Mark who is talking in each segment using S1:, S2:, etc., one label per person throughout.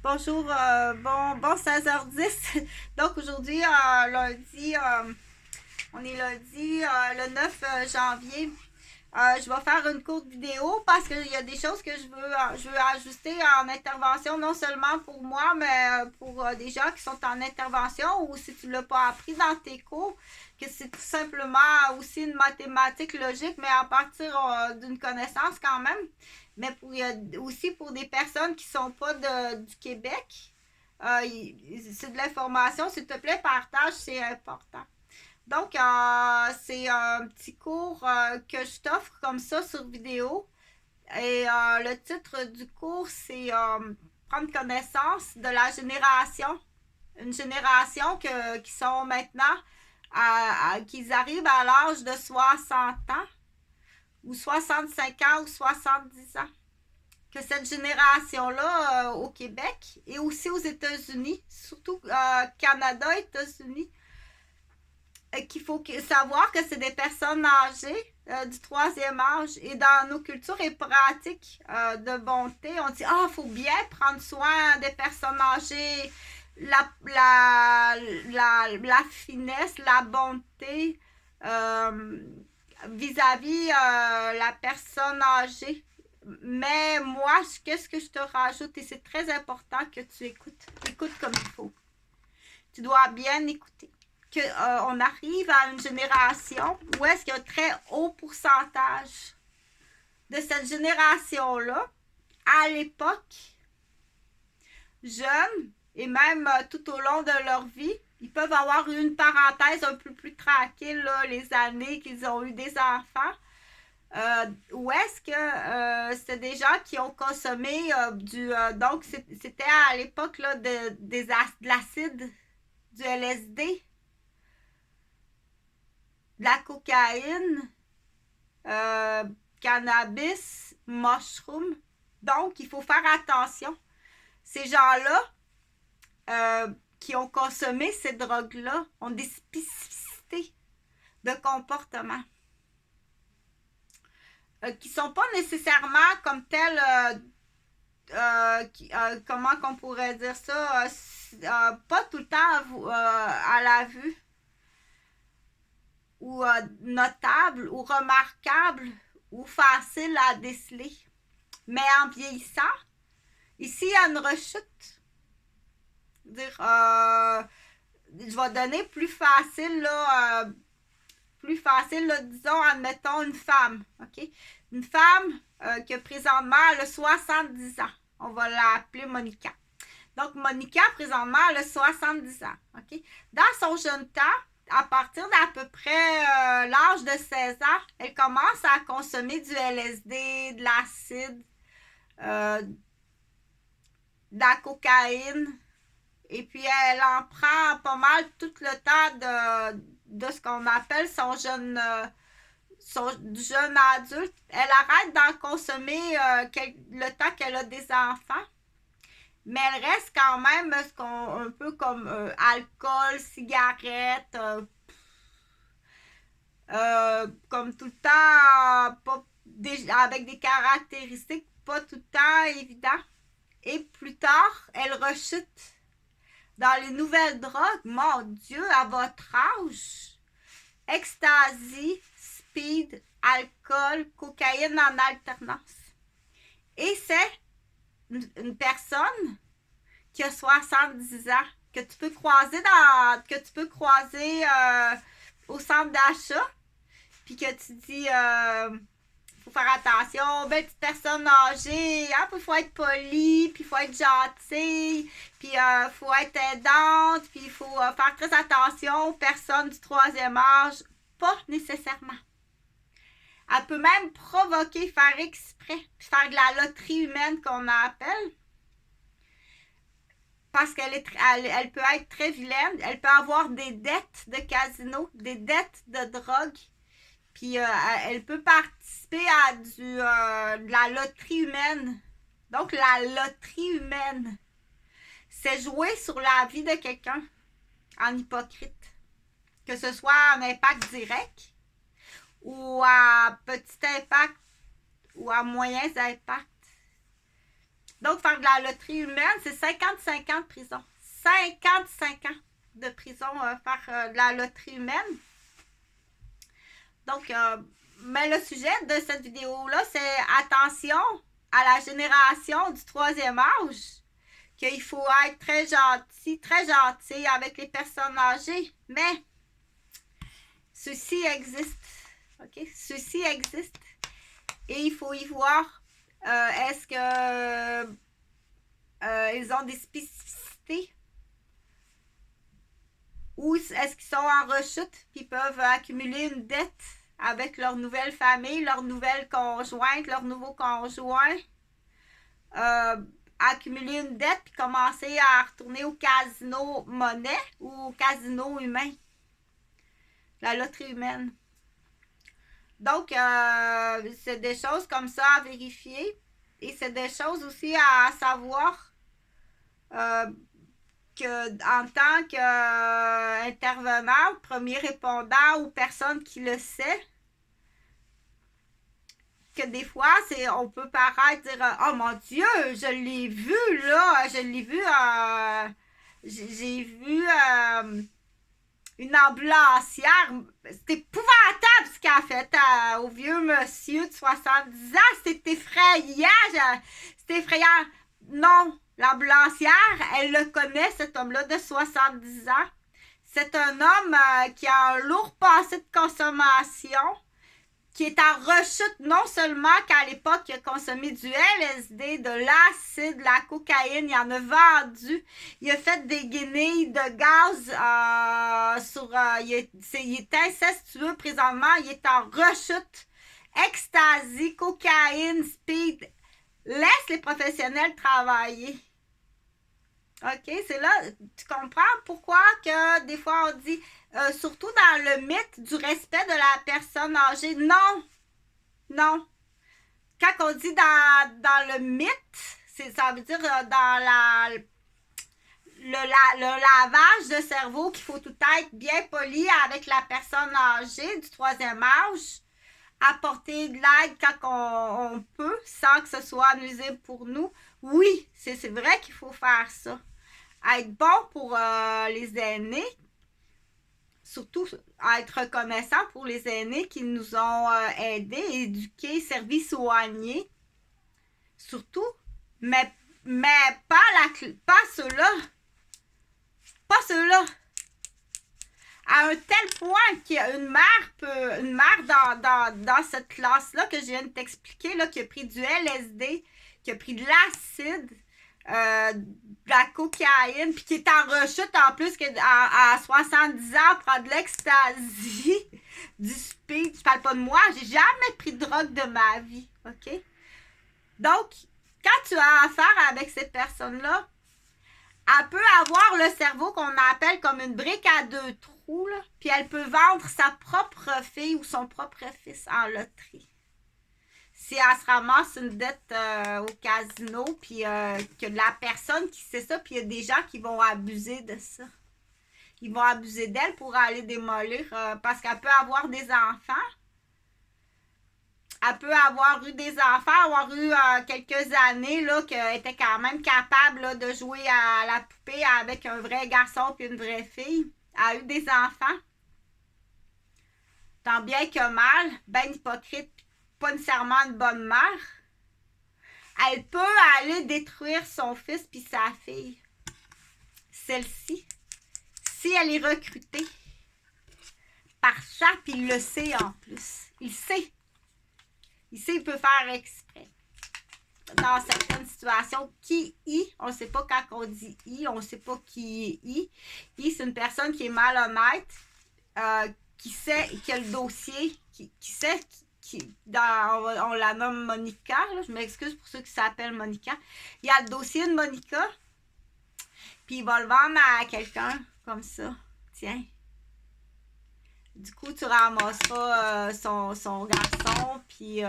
S1: Bonjour, bon 16h10. Donc aujourd'hui, lundi, on est lundi le 9 janvier. Je vais faire une courte vidéo parce qu'il y a des choses que je veux ajuster en intervention, non seulement pour moi, mais pour des gens qui sont en intervention ou si tu ne l'as pas appris dans tes cours, que c'est tout simplement aussi une mathématique logique, mais à partir d'une connaissance quand même. Mais aussi pour des personnes qui ne sont pas du Québec, c'est de l'information, s'il te plaît, partage, c'est important. Donc, c'est un petit cours que je t'offre comme ça sur vidéo. Et le titre du cours, c'est Prendre connaissance de la génération. Une génération qui sont maintenant, qu'ils arrivent à l'âge de 60 ans, ou 65 ans, ou 70 ans. Que cette génération-là, au Québec, et aussi aux États-Unis, surtout Canada, États-Unis, qu'il faut savoir que c'est des personnes âgées du troisième âge et dans nos cultures et pratiques de bonté, on dit il faut bien prendre soin des personnes âgées, la finesse, la bonté vis-à-vis la personne âgée. Mais moi, qu'est-ce que je te rajoute, et c'est très important que tu écoutes comme il faut. Tu dois bien écouter. On arrive à une génération où est-ce qu'il y a un très haut pourcentage de cette génération-là, à l'époque, jeunes, et même tout au long de leur vie, ils peuvent avoir eu une parenthèse un peu plus tranquille, là, les années qu'ils ont eu des enfants. Où est-ce que c'était des gens qui ont consommé donc c'était à l'époque là, de l'acide, du LSD, de la cocaïne, cannabis, mushroom. Donc, il faut faire attention. Ces gens-là qui ont consommé ces drogues-là ont des spécificités de comportement qui ne sont pas nécessairement comme telles, comment qu'on pourrait dire ça, pas tout le temps à la vue, ou notable, ou remarquable, ou facile à déceler. Mais en vieillissant, ici, il y a une rechute. Dire, je vais donner plus facile, là, disons, admettons, une femme, OK? Une femme qui présentement elle a 70 ans. On va l'appeler Monica. Donc, Monica, présentement, elle a 70 ans, OK? Dans son jeune temps, à partir d'à peu près l'âge de 16 ans, elle commence à consommer du LSD, de l'acide, de la cocaïne, et puis elle en prend pas mal tout le temps de ce qu'on appelle son jeune adulte. Elle arrête d'en consommer le temps qu'elle a des enfants. Mais elle reste quand même un peu comme alcool, cigarette, comme tout le temps, avec des caractéristiques pas tout le temps évidentes. Et plus tard, elle rechute dans les nouvelles drogues. Mon Dieu, à votre âge, ecstasy, speed, alcool, cocaïne en alternance. Et c'est une personne qui a 70 ans, que tu peux croiser au centre d'achat, puis que tu dis faut faire attention, belle petite personne âgée, hein, faut être poli, puis faut être gentil, puis faut être aidante, puis il faut faire très attention aux personnes du troisième âge. Pas nécessairement. Elle peut même provoquer, faire exprès, puis faire de la loterie humaine qu'on appelle. Parce elle peut être très vilaine. Elle peut avoir des dettes de casino, des dettes de drogue. Puis elle peut participer à de la loterie humaine. Donc la loterie humaine, c'est jouer sur la vie de quelqu'un en hypocrite. Que ce soit un impact direct ou à petit impact ou à moyens impact. Donc, faire de la loterie humaine, c'est 55 ans de prison. 55 ans de prison faire de la loterie humaine. Donc, mais le sujet de cette vidéo-là, c'est attention à la génération du troisième âge, qu'il faut être très gentil avec les personnes âgées. Mais, ceci existe. OK? Ceci existe. Et il faut y voir, est-ce que ils ont des spécificités? Ou est-ce qu'ils sont en rechute puis peuvent accumuler une dette avec leur nouvelle famille, leur nouvelle conjointe, leur nouveau conjoint? Accumuler une dette puis commencer à retourner au casino monnaie ou au casino humain. La loterie humaine. Donc, c'est des choses comme ça à vérifier. Et c'est des choses aussi à savoir que en tant qu'intervenant, premier répondant ou personne qui le sait, que des fois, on peut paraître dire « Oh mon Dieu, je l'ai vu là, j'ai vu une ambulancière. C'est épouvantable ce qu'elle a fait au vieux monsieur de 70 ans. C'est effrayant. C'est effrayant. Non, l'ambulancière, elle le connaît, cet homme-là de 70 ans. C'est un homme qui a un lourd passé de consommation, qui est en rechute non seulement qu'à l'époque, il a consommé du LSD, de l'acide, de la cocaïne, il en a vendu, il a fait des guenilles de gaz il est incestueux présentement, il est en rechute, ecstasy, cocaïne, speed. Laisse les professionnels travailler. OK, c'est là, tu comprends pourquoi que des fois on dit, surtout dans le mythe du respect de la personne âgée. Non, non. Quand on dit dans le mythe, ça veut dire dans le lavage de cerveau qu'il faut tout être bien poli avec la personne âgée du troisième âge, apporter de l'aide quand on peut, sans que ce soit nuisible pour nous. Oui, c'est vrai qu'il faut faire ça. Être bon pour les aînés, surtout être reconnaissant pour les aînés qui nous ont aidés, éduqués, servis, soignés. Surtout, mais pas ceux-là. Pas ceux-là. À un tel point qu'il y a une mère dans cette classe-là que je viens de t'expliquer, là, qui a pris du LSD, qui a pris de l'acide, de la cocaïne, puis qui est en rechute en plus à 70 ans, prend de l'ecstasy, du speed. Je parle pas de moi, j'ai jamais pris de drogue de ma vie, OK? Donc, quand tu as affaire avec ces personnes-là, elle peut avoir le cerveau qu'on appelle comme une brique à deux trous, là, puis elle peut vendre sa propre fille ou son propre fils en loterie. Si elle se ramasse une dette au casino, puis que la personne qui sait ça, puis il y a des gens qui vont abuser de ça. Ils vont abuser d'elle pour aller démolir, parce qu'elle peut avoir des enfants. Elle peut avoir eu des enfants, avoir eu quelques années, là, qu'elle était quand même capable là, de jouer à la poupée avec un vrai garçon puis une vraie fille. Elle a eu des enfants. Tant bien que mal, ben hypocrite, pas nécessairement une bonne mère. Elle peut aller détruire son fils puis sa fille. Celle-ci, si elle est recrutée par ça, puis il le sait en plus. Il sait. Il sait, il peut faire exprès. Dans certaines situations, on ne sait pas quand on dit on ne sait pas qui est I, c'est une personne qui est malhonnête, qui sait, qui a le dossier, qui sait, on la nomme Monica, là, je m'excuse pour ceux qui s'appellent Monica. Il y a le dossier de Monica, puis il va le vendre à quelqu'un comme ça. Tiens. Du coup, tu ramasseras son garçon, puis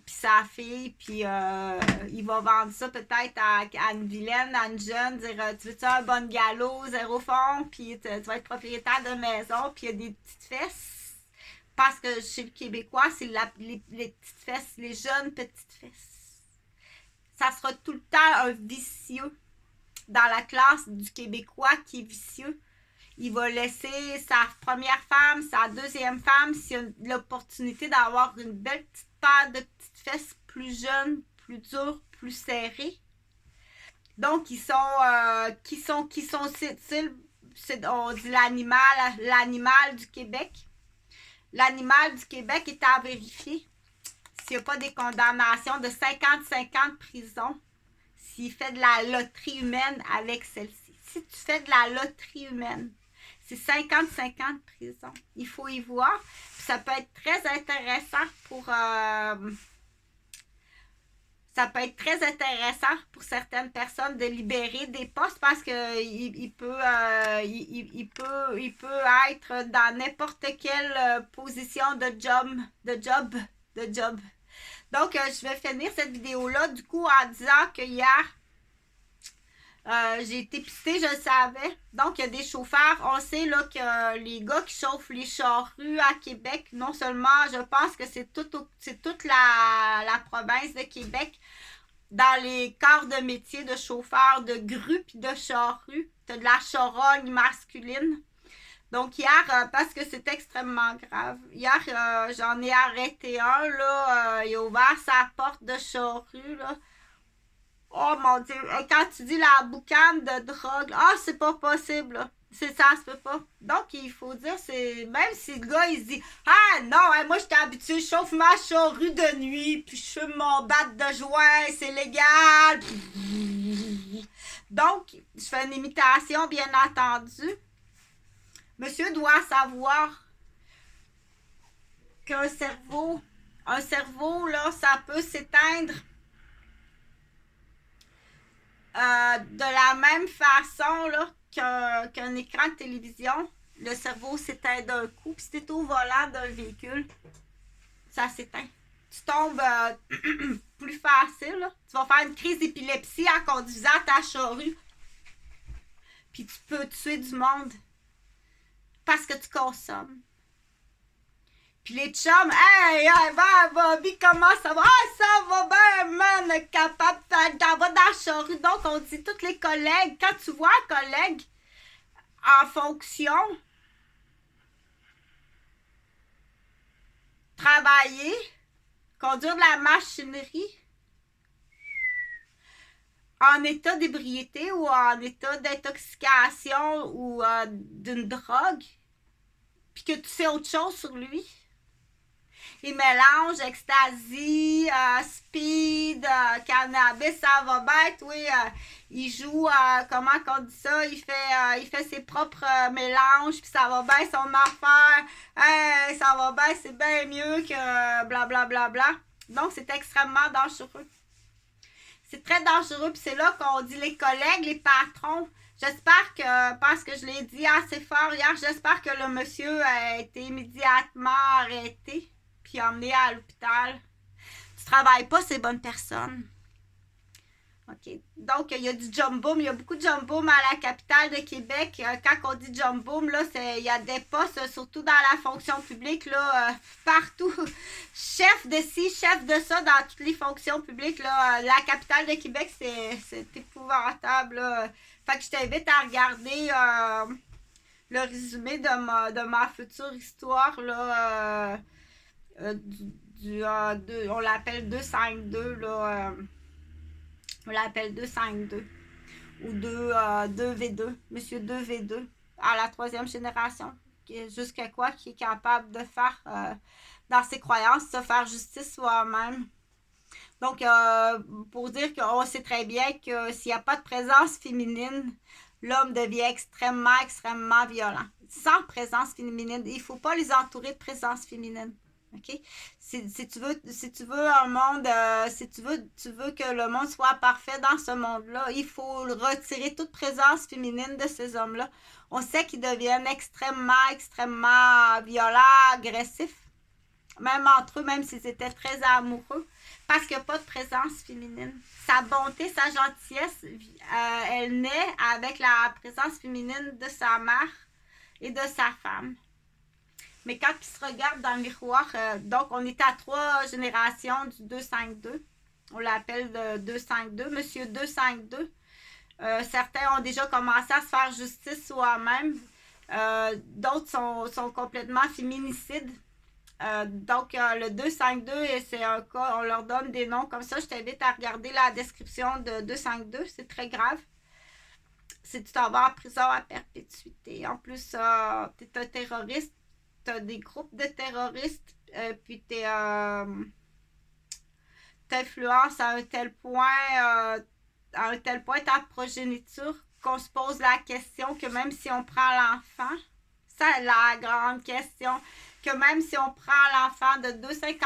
S1: sa fille, puis il va vendre ça peut-être à une vilaine, à une jeune, dire tu veux-tu un bon galop, zéro fond, puis tu vas être propriétaire de maison, puis il y a des petites fesses. Parce que chez le Québécois, c'est les petites fesses, les jeunes petites fesses. ça sera tout le temps un vicieux dans la classe du Québécois qui est vicieux. Il va laisser sa première femme, sa deuxième femme, s'il a l'opportunité d'avoir une belle petite paire de petites fesses plus jeunes, plus dures, plus serrées. Donc, on dit l'animal du Québec. L'animal du Québec est à vérifier s'il n'y a pas des condamnations de 55 ans de prison s'il fait de la loterie humaine avec celle-ci. Si tu fais de la loterie humaine, c'est 55 ans de prison. Il faut y voir. Puis ça peut être très intéressant pour certaines personnes de libérer des postes parce que il peut être dans n'importe quelle position de job. Donc, je vais finir cette vidéo-là du coup en disant que hier, j'ai été pistée, je le savais. Donc, il y a des chauffeurs. On sait là, que les gars qui chauffent les charrues à Québec, non seulement, je pense que c'est toute la province de Québec, dans les corps de métier de chauffeurs de grue et de charrues, tu as de la charogne masculine. Donc, hier, parce que c'est extrêmement grave, hier, j'en ai arrêté un, là, il a ouvert sa porte de charrue, là. Oh mon Dieu, quand tu dis la boucane de drogue, c'est pas possible, là. Ça se peut pas. Donc, il faut dire, c'est même si le gars, il se dit, non, moi, j'étais habitué, je chauffe ma charrue de nuit, puis je fume mon bat de joint, c'est légal. Donc, je fais une imitation, bien entendu. Monsieur doit savoir qu'un cerveau, là, ça peut s'éteindre de la même façon là, qu'un écran de télévision. Le cerveau s'éteint d'un coup. Puis si tu es au volant d'un véhicule, ça s'éteint. Tu tombes plus facile. Là. Tu vas faire une crise d'épilepsie en conduisant ta charrue. Puis tu peux tuer du monde parce que tu consommes. Puis les chums, hey, Bobby, comment ça va? Ça va bien, man, capable, t'en vas dans la charrue. Donc, on dit, tous les collègues, quand tu vois un collègue en fonction, travailler, conduire de la machinerie, en état d'ébriété ou en état d'intoxication ou d'une drogue, puis que tu sais autre chose sur lui, il mélange ecstasy, speed, cannabis, ça va bête, oui. Il joue, comment on dit ça, il fait ses propres mélanges, puis ça va bien son affaire. Hey, ça va bien, c'est bien mieux que blablabla. Bla, bla. Donc, c'est extrêmement dangereux. C'est très dangereux, puis c'est là qu'on dit les collègues, les patrons. J'espère que, parce que je l'ai dit assez fort hier, j'espère que le monsieur a été immédiatement arrêté puis emmené à l'hôpital. Tu travailles pas, c'est bonnes personnes. OK. Donc, il y a du jumboom. Il y a beaucoup de jumboom à la capitale de Québec. Quand on dit jumboom, là, il y a des postes, surtout dans la fonction publique, là, partout. Chef de ci, chef de ça, dans toutes les fonctions publiques, là. La capitale de Québec, c'est épouvantable, là. Fait que je t'invite à regarder le résumé de ma future histoire, là. On l'appelle 252, là. On l'appelle 252 ou 2V2, monsieur 2V2, à la 3e génération, jusqu'à quoi qui est capable de faire, dans ses croyances, se faire justice soi-même. Donc, pour dire qu'on sait très bien que s'il n'y a pas de présence féminine, l'homme devient extrêmement, extrêmement violent. Sans présence féminine, il ne faut pas les entourer de présence féminine. OK? Si tu veux un monde, si tu veux que le monde soit parfait dans ce monde-là, il faut retirer toute présence féminine de ces hommes-là. On sait qu'ils deviennent extrêmement, extrêmement violents, agressifs, même entre eux, même s'ils étaient très amoureux, parce qu'il n'y a pas de présence féminine. Sa bonté, sa gentillesse, elle naît avec la présence féminine de sa mère et de sa femme. Mais quand ils se regardent dans le miroir, donc on est à 3 générations du 252. On l'appelle le 252, Monsieur 252. Certains ont déjà commencé à se faire justice soi-même. D'autres sont complètement féminicides. Donc, le 252, c'est un cas, on leur donne des noms comme ça. Je t'invite à regarder la description de 252, c'est très grave. Si tu t'en vas en prison à perpétuité. En plus, tu es un terroriste, tu as des groupes de terroristes, puis tu t'influences à un tel point ta progéniture qu'on se pose la question que même si on prend l'enfant, c'est la grande question, que même si on prend l'enfant de 2,50